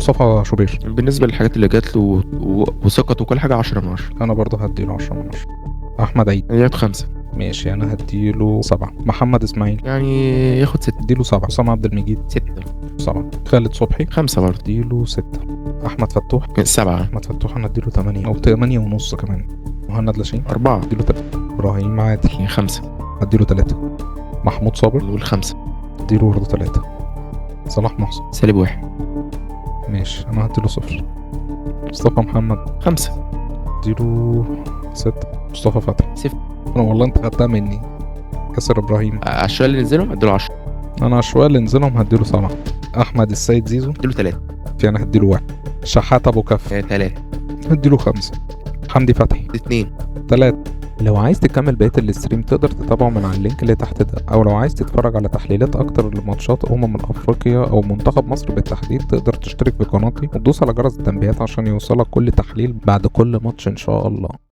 مصطفى شوبير. بالنسبة للحاجات اللي جات له وثقته وكل حاجة 10 من 10. انا برضه هديله 10 من 10. احمد عيد ياخد 5. ماشي، انا هديله 7. محمد اسماعيل يعني ياخد 6. هديله 7. حسام عبد المجيد 6. 7. خالد صبحي 5 برضه. هديله 6. احمد فتوح 7. احمد فتوح انا هديله 8 او 8 ونص كمان. مهند لاشين 4. هديله 3. ابراهيم عادل 5. هديله 3. محمود صابر نقول 5. هديله برضه 3. صلاح محسن -1. ماشي، انا هديله 0. مصطفى محمد 5. هديله 6. مصطفى فتحي 0. انا والله انت خدتها مني. ياسر ابراهيم على الشوية اللي نزلهم اديله 10. انا الشوية اللي نزلهم هديله 7. احمد السيد زيزو اديله 3. في انا هديله 1. شحات ابو كف 3. هديله 5. حمدي فتحي 2. 3. لو عايز تكمل بقية الاستريم تقدر تتابعه من على اللينك اللي تحت ده، او لو عايز تتفرج على تحليلات اكتر لماتشات افريقيا او منتخب مصر بالتحديد تقدر تشترك في قناتي وتدوس على جرس التنبيهات عشان يوصلك كل تحليل بعد كل ماتش ان شاء الله.